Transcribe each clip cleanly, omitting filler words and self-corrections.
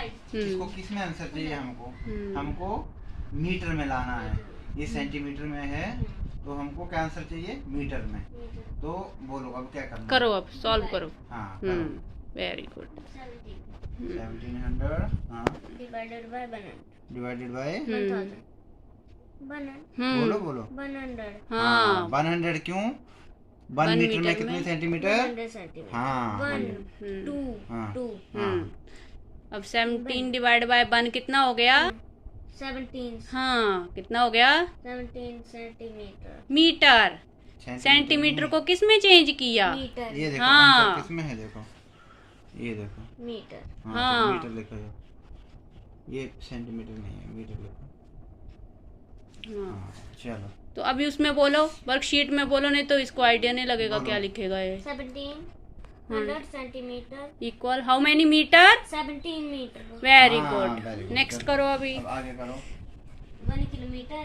इसको किस में आंसर चाहिए हमको? हमको मीटर में लाना है। ये सेंटीमीटर में है तो हमको क्या आंसर चाहिए? मीटर में। तो बोलो अब क्या करना? करो, अब सॉल्व करो। हाँ वेरी गुड। 1700 हाँ डिवाइडेड बाय 100। बोलो बोलो 100। हाँ 100 क्यों? 1 मीटर में कितने सेंटीमीटर? 100 सेंटीमीटर। हाँ 1 2 हाँ 2। अब 17 डिवाइड बाय 1 कितना हो गया? 17। हाँ कितना हो गया? 17 सेंटीमीटर। मीटर। सेंटीमीटर को किस में चेंज किया? मीटर। ये देखो हाँ। आंसर किस में है? देखो ये देखो मीटर। हाँ तो मीटर लिखो। ये सेंटीमीटर नहीं है, मीटर लिखो। हाँ चलो तो अभी उसमें बोलो, वर्कशीट में बोलो, नहीं तो इसको आइडिया नहीं लगेगा बोलो। क्या लिखेगा ये। 1700 centimetre equal how many metre? 17 metre. Very हाँ, गुड। very good. नेक्स्ट करो अभी। अब आगे करो। 1 किलोमीटर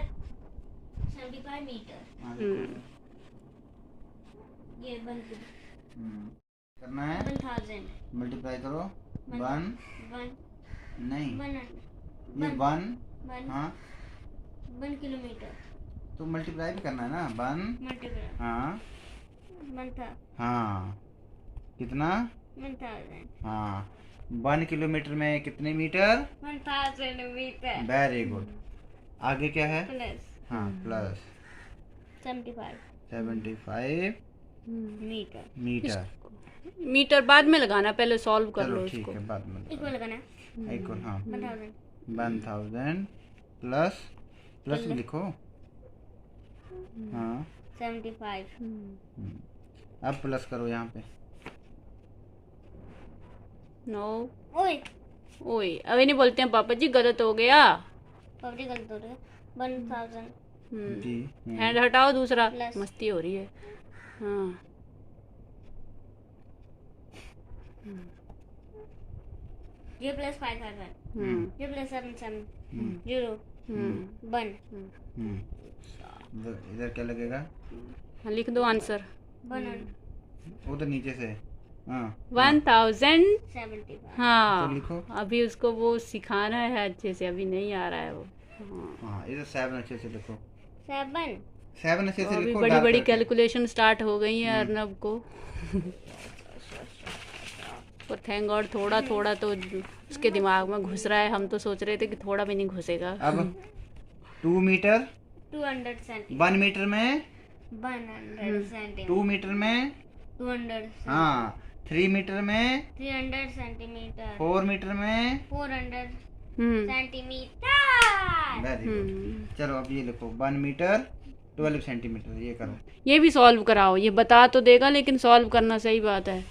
75 मीटर। आगे करो। ये 1 किलो करना है 1000। मल्टीप्लाई करो 1 1 नहीं 1 ये 1 हाँ 1 किलोमीटर तो मल्टीप्लाई भी करना है ना 1 मल्टीप्लाई हाँ 1000। हाँ कितना? 1000। हाँ 1 किलोमीटर में कितने मीटर? 1000 मीटर। Very good. आगे क्या है? प्लस हाँ प्लस 75 मीटर। मीटर। मीटर बाद में लगाना, पहले सॉल्व कर लो चलो ठीक इसको। है बाद में इक्वल लगाना। इक्वल हाँ 1000 1000 प्लस प्लस लिखो हाँ 75। अब प्लस करो यहाँ पे। नो ओए ओए अभी नहीं बोलते हैं पापा जी, गलत हो गया। पबड़ी गलत हो रहा है। 1000 जी हैंड हटाओ दूसरा, प्लस। मस्ती हो रही है। हाँ ये प्लस 5000। ये प्लस 77 0 1 इधर क्या लगेगा? हाँ, लिख दो आंसर। 1 वो तो नीचे से हाँ 75। हाँ तो लिखो। अभी उसको वो सिखाना है अच्छे से, अभी नहीं आ रहा है वो। हाँ इधर 7 अच्छे से लिखो। 7 7 अच्छे से अभी लिखो। बड़ी डार्क बड़ी करके। कैलकुलेशन स्टार्ट हो गई है अर्नब को। और थैंक गॉड थोड़ा थोड़ा तो उसके दिमाग में घुस रहा है। हम तो सोच रहे थे कि थोड़ा भी नहीं घुसेगा। अब 2 मीटर 200 सेंटीमीटर। 1 मीटर में 100 सेंटीमीटर। 2 मीटर में 200 हाँ 3 मीटर में 300 सेंटीमीटर। 4 मीटर में 400 हम्म सेंटीमीटर। Very good. चलो अब ये लिखो 1 मीटर 12 सेंटीमीटर। ये करो। ये भी सॉल्व कराओ। ये बता तो देगा लेकिन सॉल्व करना सही बात है।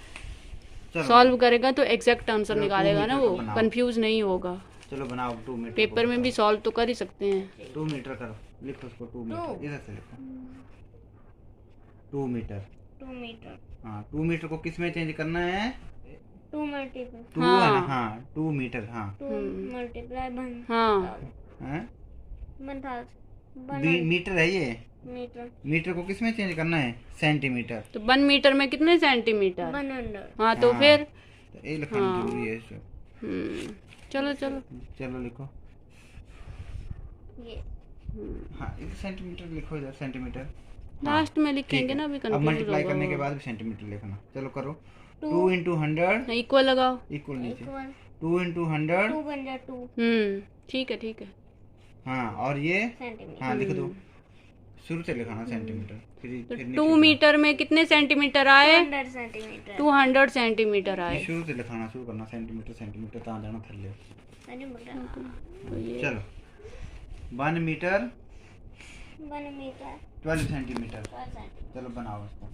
चलो सॉल्व करेगा तो एग्जैक्ट आंसर चलो, निकालेगा 2 ना, मीटर वो को बनाओ। कंफ्यूज नहीं होगा। चलो बनाओ 2 मीटर। पेपर में भी सॉल्व तो कर ही सकते हैं। 2 मीटर करो। लिखो उसको 2 मीटर। इधर से लिखो 2 मीटर। 2 मीटर। हाँ 2 मीटर को किस में चेंज करना है? 2 मल्टीप्लाई 2 है ना? हाँ 2 मीटर हाँ 2 मल्टीप्लाई 1 हाँ हैं? 1000 मीटर है ये। मीटर। मीटर को किस में चेंज करना है? सेंटीमीटर। तो 1 मीटर में कितने सेंटीमीटर? 100। हाँ तो हाँ। फिर तो ये लिखना हाँ। जरूरी है इसको। चलो चलो। चलो लिखो। ये हाँ इधर सेंटीमीटर लिखो। इधर सेंटीमीटर लास्ट में ठीक लिखेंगे है। ना, अभी अब कंफ्यूज मल्टीप्लाई करने के होगा। बाद भी सेंटीमीटर लिखना। चलो करो 2 इंटू 100 इक्वल लगाओ। इक्वल नीचे इक्वल 2 इंटू 100 2 बन जाए 2 ठीक है ठीक है। हाँ और ये सेंटीमीटर। हाँ लिख दो। शुरू से लिखाना सेंटीमीटर फिर तो नीचे 2 लिखना। मीटर में कितने सेंटीमीटर आए? 200 सेंटीमीटर। 200 सेंटीमीटर आए। ये शुरू से लिखाना शुरू करना। सेंटीमीटर सेंटीमीटर कहाँ जाना थल्ले। मैंने बोला तो ये चलो 1 मीटर 1 मीटर 12 सेंटीमीटर। 12 सेंटीमीटर। चलो बनाओ इसको।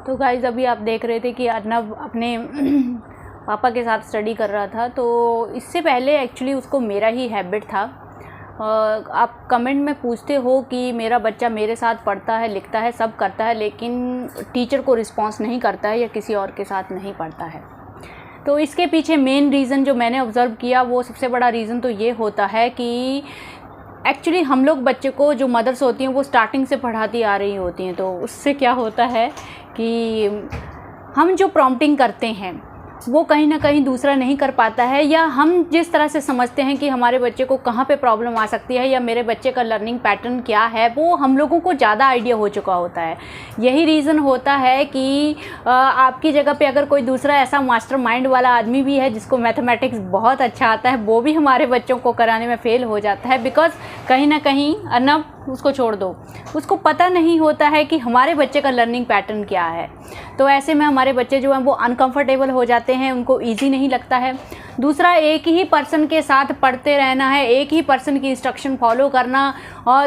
तो गाइज अभी आप देख रहे थे कि अर्नब अपने पापा के साथ स्टडी कर रहा था। तो इससे पहले एक्चुअली उसको मेरा ही हैबिट था। आप कमेंट में पूछते हो कि मेरा बच्चा मेरे साथ पढ़ता है, लिखता है, सब करता है, लेकिन टीचर को रिस्पॉन्स नहीं करता है या किसी और के साथ नहीं पढ़ता है। तो इसके पीछे मेन रीज़न जो मैंने ऑब्ज़र्व किया, वो सबसे बड़ा रीज़न तो ये होता है कि एक्चुअली हम लोग बच्चे को, जो मदर्स होती हैं वो स्टार्टिंग से पढ़ाती आ रही होती हैं। तो उससे क्या होता है कि हम जो प्रॉम्प्टिंग करते हैं वो कहीं ना कहीं दूसरा नहीं कर पाता है, या हम जिस तरह से समझते हैं कि हमारे बच्चे को कहाँ पे प्रॉब्लम आ सकती है या मेरे बच्चे का लर्निंग पैटर्न क्या है, वो हम लोगों को ज़्यादा आइडिया हो चुका होता है। यही रीज़न होता है कि आपकी जगह पे अगर कोई दूसरा ऐसा मास्टरमाइंड वाला आदमी भी है जिसको मैथमेटिक्स बहुत अच्छा आता है, वो भी हमारे बच्चों को कराने में फ़ेल हो जाता है। बिकॉज़ कहीं ना कहीं अर्नब उसको छोड़ दो, उसको पता नहीं होता है कि हमारे बच्चे का लर्निंग पैटर्न क्या है। तो ऐसे में हमारे बच्चे जो हैं वो अनकंफर्टेबल हो जाते हैं, उनको इजी नहीं लगता है। दूसरा, एक ही पर्सन के साथ पढ़ते रहना है, एक ही पर्सन की इंस्ट्रक्शन फॉलो करना,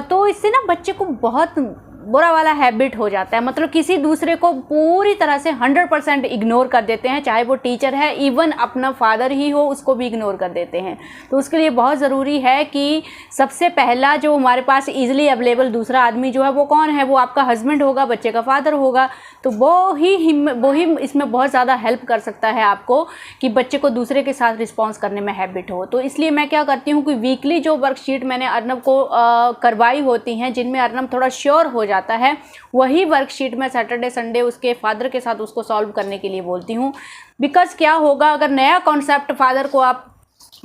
तो इससे ना बच्चे को बहुत बुरा वाला हैबिट हो जाता है। मतलब किसी दूसरे को पूरी तरह से 100% इग्नोर कर देते हैं, चाहे वो टीचर है, इवन अपना फादर ही हो उसको भी इग्नोर कर देते हैं। तो उसके लिए बहुत ज़रूरी है कि सबसे पहला जो हमारे पास इजीली अवेलेबल दूसरा आदमी जो है वो कौन है, वो आपका हस्बैंड होगा, बच्चे का फादर होगा। तो वो ही इसमें बहुत ज़्यादा हेल्प कर सकता है आपको कि बच्चे को दूसरे के साथ रिस्पॉन्स करने में हैबिट हो। तो इसलिए मैं क्या करती हूँ कि वीकली जो वर्कशीट मैंने अर्नब को करवाई होती हैं, जिनमें अर्नब थोड़ा श्योर हो जाता है, वही वर्कशीट मैं सैटरडे संडे उसके फादर के साथ उसको सॉल्व करने के लिए बोलती हूँ। बिकॉज़ क्या होगा, अगर नया कॉन्सेप्ट फादर को आप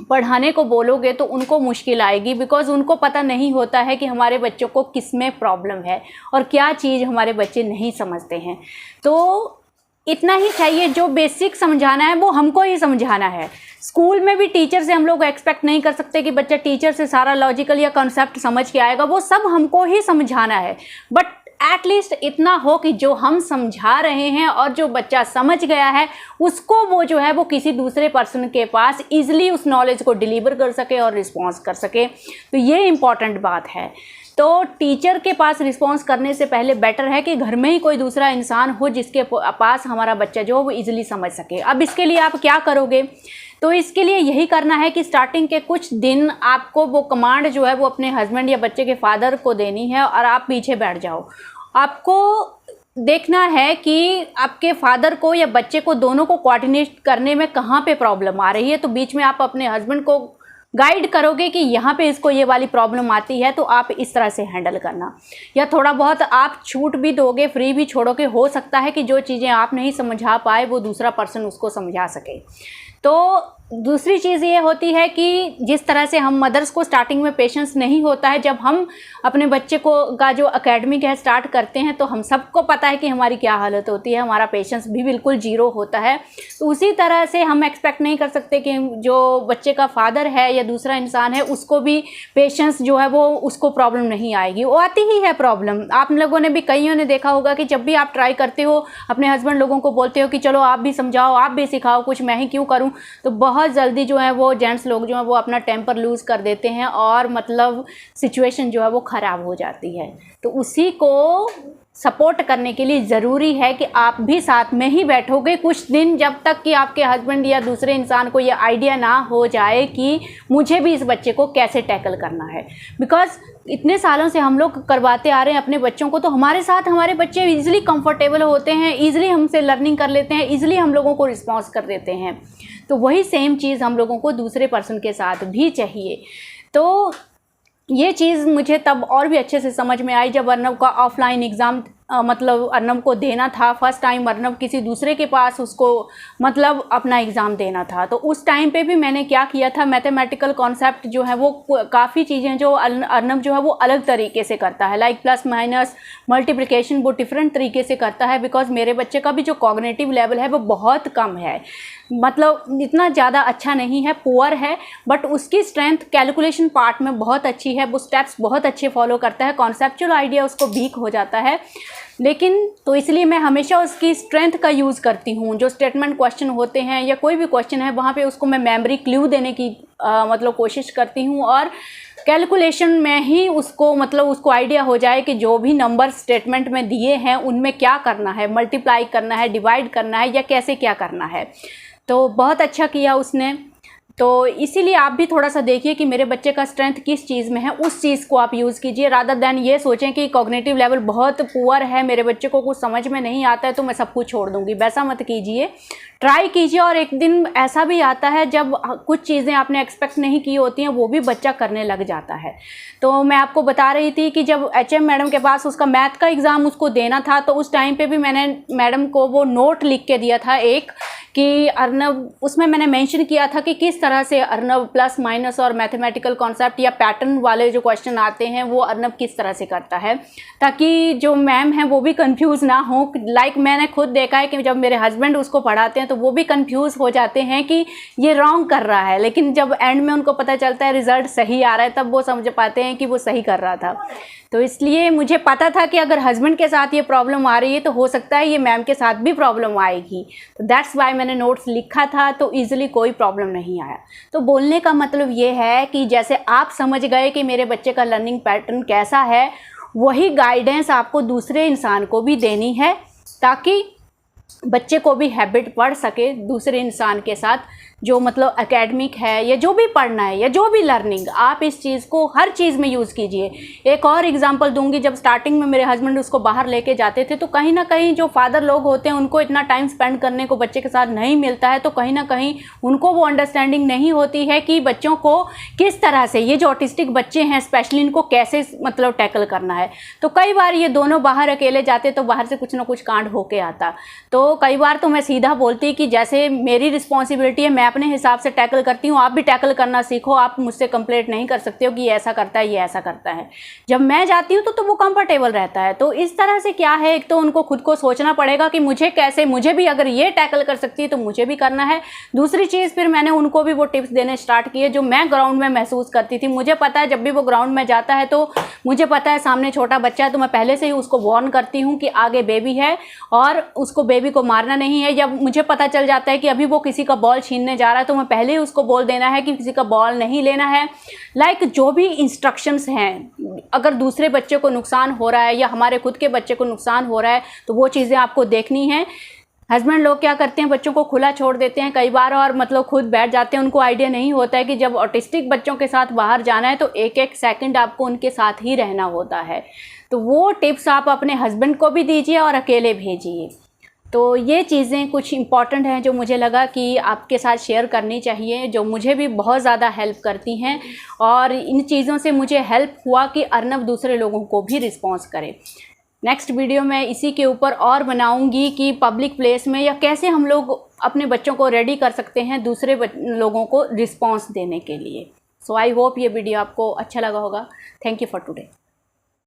पढ़ाने को बोलोगे तो उनको मुश्किल आएगी, बिकॉज़ उनको पता नहीं होता है कि हमारे बच्चों को किस में प्रॉब्लम है और क्या चीज़ हमारे बच्चे नहीं समझते हैं। तो इतना ही चाहिए, जो बेसिक समझाना है वो हमको ही समझाना है। स्कूल में भी टीचर से हम लोग एक्सपेक्ट नहीं कर सकते कि बच्चा टीचर से सारा लॉजिकल या कॉन्सेप्ट समझ के आएगा, वो सब हमको ही समझाना है। बट एटलीस्ट इतना हो कि जो हम समझा रहे हैं और जो बच्चा समझ गया है उसको वो जो है वो किसी दूसरे पर्सन के पास ईजिली उस नॉलेज को डिलीवर कर सके और रिस्पॉन्स कर सके। तो ये इम्पॉर्टेंट बात है। तो टीचर के पास रिस्पॉन्स करने से पहले बेटर है कि घर में ही कोई दूसरा इंसान हो जिसके पास हमारा बच्चा जो हो वो ईजिली समझ सके। अब इसके लिए आप क्या करोगे, तो इसके लिए यही करना है कि स्टार्टिंग के कुछ दिन आपको वो कमांड जो है वो अपने हस्बैंड या बच्चे के फादर को देनी है और आप पीछे बैठ जाओ। आपको देखना है कि आपके फादर को या बच्चे को दोनों को कोऑर्डिनेट करने में कहाँ पे प्रॉब्लम आ रही है। तो बीच में आप अपने हस्बैंड को गाइड करोगे कि यहाँ पे इसको ये वाली प्रॉब्लम आती है तो आप इस तरह से हैंडल करना, या थोड़ा बहुत आप छूट भी दोगे, फ्री भी छोड़ोगे। हो सकता है कि जो चीज़ें आप नहीं समझा पाए वो दूसरा पर्सन उसको समझा सके। तो दूसरी चीज़ ये होती है कि जिस तरह से हम मदर्स को स्टार्टिंग में पेशेंस नहीं होता है, जब हम अपने बच्चे को का जो एकेडमिक है स्टार्ट करते हैं तो हम सबको पता है कि हमारी क्या हालत होती है, हमारा पेशेंस भी बिल्कुल जीरो होता है। तो उसी तरह से हम एक्सपेक्ट नहीं कर सकते कि जो बच्चे का फादर है या दूसरा इंसान है उसको भी पेशेंस जो है वो उसको प्रॉब्लम नहीं आएगी, वो आती ही है प्रॉब्लम। आप लोगों ने भी, कईयों ने देखा होगा कि जब भी आप ट्राई करते हो अपने हस्बैंड लोगों को बोलते हो कि चलो आप भी समझाओ, आप भी सिखाओ, कुछ मैं ही क्यों करूँ, तो बहुत जल्दी जो है वो जेंट्स लोग जो है वो अपना टेम्पर लूज़ कर देते हैं और मतलब सिचुएशन जो है वो ख़राब हो जाती है। तो उसी को सपोर्ट करने के लिए ज़रूरी है कि आप भी साथ में ही बैठोगे कुछ दिन, जब तक कि आपके हस्बैंड या दूसरे इंसान को ये आइडिया ना हो जाए कि मुझे भी इस बच्चे को कैसे टैकल करना है। बिकॉज़ इतने सालों से हम लोग करवाते आ रहे हैं अपने बच्चों को, तो हमारे साथ हमारे बच्चे ईज़िली कंफर्टेबल होते हैं, ईज़िली हमसे लर्निंग कर लेते हैं, ईज़िली हम लोगों को रिस्पॉन्स कर देते हैं। तो वही सेम चीज़ हम लोगों को दूसरे पर्सन के साथ भी चाहिए। तो ये चीज़ मुझे तब और भी अच्छे से समझ में आई जब अर्नब का ऑफलाइन एग्ज़ाम मतलब अर्नब को देना था। फर्स्ट टाइम अर्नब किसी दूसरे के पास उसको मतलब अपना एग्ज़ाम देना था। तो उस टाइम पे भी मैंने क्या किया था, मैथमेटिकल कॉन्सेप्ट जो है वो काफ़ी चीज़ें जो अर्नब जो है वो अलग तरीके से करता है, लाइक प्लस माइनस मल्टीप्लिकेशन वो डिफरेंट तरीके से करता है। बिकॉज मेरे बच्चे का भी जो कॉग्निटिव लेवल है वो बहुत कम है, मतलब इतना ज़्यादा अच्छा नहीं है, पुअर है, बट उसकी स्ट्रेंथ कैलकुलेशन पार्ट में बहुत अच्छी है। वो स्टेप्स बहुत अच्छे फॉलो करता है, कॉन्सेप्चुअल आइडिया उसको वीक हो जाता है, लेकिन तो इसलिए मैं हमेशा उसकी स्ट्रेंथ का यूज़ करती हूँ। जो स्टेटमेंट क्वेश्चन होते हैं या कोई भी क्वेश्चन है वहाँ पे उसको मैं मेमोरी क्लू देने की मतलब कोशिश करती हूँ, और कैलकुलेशन में ही उसको मतलब उसको आइडिया हो जाए कि जो भी नंबर स्टेटमेंट में दिए हैं उनमें क्या करना है, मल्टीप्लाई करना है, डिवाइड करना है या कैसे क्या करना है। तो बहुत अच्छा किया उसने। तो इसीलिए आप भी थोड़ा सा देखिए कि मेरे बच्चे का स्ट्रेंथ किस चीज़ में है, उस चीज़ को आप यूज़ कीजिए, रादर दैन ये सोचें कि कॉग्निटिव लेवल बहुत पुअर है, मेरे बच्चे को कुछ समझ में नहीं आता है तो मैं सब कुछ छोड़ दूँगी। वैसा मत कीजिए, ट्राई कीजिए। और एक दिन ऐसा भी आता है जब कुछ चीज़ें आपने एक्सपेक्ट नहीं की होती हैं वो भी बच्चा करने लग जाता है। तो मैं आपको बता रही थी कि जब HM मैडम के पास उसका मैथ का एग्ज़ाम उसको देना था तो उस टाइम पे भी मैंने मैडम को वो नोट लिख के दिया था एक, कि अर्नब, उसमें मैंने मेंशन किया था कि किस तरह से अर्नब प्लस माइनस और मैथमेटिकल कॉन्सेप्ट या पैटर्न वाले जो क्वेश्चन आते हैं वो अर्नब किस तरह से करता है, ताकि जो मैम हैं वो भी कंफ्यूज ना हो। लाइक मैंने खुद देखा है कि जब मेरे हस्बैंड उसको पढ़ाते हैं तो वो भी कंफ्यूज हो जाते हैं कि ये रॉन्ग कर रहा है, लेकिन जब एंड में उनको पता चलता है रिजल्ट सही आ रहा है तब वो समझ पाते हैं कि वो सही कर रहा था। तो इसलिए मुझे पता था कि अगर हस्बैंड के साथ ये प्रॉब्लम आ रही है तो हो सकता है ये मैम के साथ भी प्रॉब्लम आएगी, तो दैट्स वाई मैंने नोट्स लिखा था, तो ईजिली कोई प्रॉब्लम नहीं आया। तो बोलने का मतलब ये है कि जैसे आप समझ गए कि मेरे बच्चे का लर्निंग पैटर्न कैसा है, वही गाइडेंस आपको दूसरे इंसान को भी देनी है, ताकि बच्चे को भी हैबिट पढ़ सके दूसरे इंसान के साथ, जो मतलब एकेडमिक है या जो भी पढ़ना है या जो भी लर्निंग, आप इस चीज़ को हर चीज़ में यूज़ कीजिए। एक और एग्जांपल दूंगी, जब स्टार्टिंग में मेरे हस्बैंड उसको बाहर लेके जाते थे तो कहीं ना कहीं जो फादर लोग होते हैं उनको इतना टाइम स्पेंड करने को बच्चे के साथ नहीं मिलता है, तो कहीं ना कहीं उनको वो अंडरस्टैंडिंग नहीं होती है कि बच्चों को किस तरह से, ये जो ऑटिस्टिक बच्चे हैं स्पेशली, इनको कैसे मतलब टैकल करना है। तो कई बार ये दोनों बाहर अकेले जाते तो बाहर से कुछ ना कुछ कांड होके आता, तो कई बार तो मैं सीधा बोलती कि जैसे मेरी रिस्पॉन्सिबिलिटी है, मैं अपने हिसाब से टैकल करती हूँ, आप भी टैकल करना सीखो, आप मुझसे कंप्लेंट नहीं कर सकते हो कि ये ऐसा करता है, ये ऐसा करता है। जब मैं जाती हूँ तो वो कंफर्टेबल रहता है। तो इस तरह से क्या है, एक तो उनको खुद को सोचना पड़ेगा कि मुझे कैसे, मुझे भी अगर ये टैकल कर सकती है तो मुझे भी करना है। दूसरी चीज़, फिर मैंने उनको भी वो टिप्स देने स्टार्ट किए जो मैं ग्राउंड में महसूस करती थी। मुझे पता है जब भी वो ग्राउंड में जाता है तो मुझे पता है सामने छोटा बच्चा है, तो मैं पहले से ही उसको वार्न करती हूँ कि आगे बेबी है और उसको बेबी को मारना नहीं है। जब मुझे पता चल जाता है कि अभी वो किसी का बॉल छीनने जा रहा है तो मैं पहले ही उसको बोल देना है कि किसी का बॉल नहीं लेना है। लाइक जो भी इंस्ट्रक्शंस हैं, अगर दूसरे बच्चे को नुकसान हो रहा है या हमारे खुद के बच्चे को नुकसान हो रहा है तो वो चीज़ें आपको देखनी है। हस्बैंड लोग क्या करते हैं, बच्चों को खुला छोड़ देते हैं कई बार और मतलब खुद बैठ जाते हैं, उनको आइडिया नहीं होता है कि जब ऑटिस्टिक बच्चों के साथ बाहर जाना है तो एक एक सेकंड आपको उनके साथ ही रहना होता है। तो वो टिप्स आप अपने हस्बैंड को भी दीजिए और अकेले भेजिए। तो ये चीज़ें कुछ इम्पॉर्टेंट हैं जो मुझे लगा कि आपके साथ शेयर करनी चाहिए, जो मुझे भी बहुत ज़्यादा हेल्प करती हैं, और इन चीज़ों से मुझे हेल्प हुआ कि अर्नब दूसरे लोगों को भी रिस्पॉन्स करे। नेक्स्ट वीडियो में इसी के ऊपर और बनाऊंगी कि पब्लिक प्लेस में या कैसे हम लोग अपने बच्चों को रेडी कर सकते हैं दूसरे लोगों को रिस्पॉन्स देने के लिए। सो आई होप ये वीडियो आपको अच्छा लगा होगा। Thank you for today.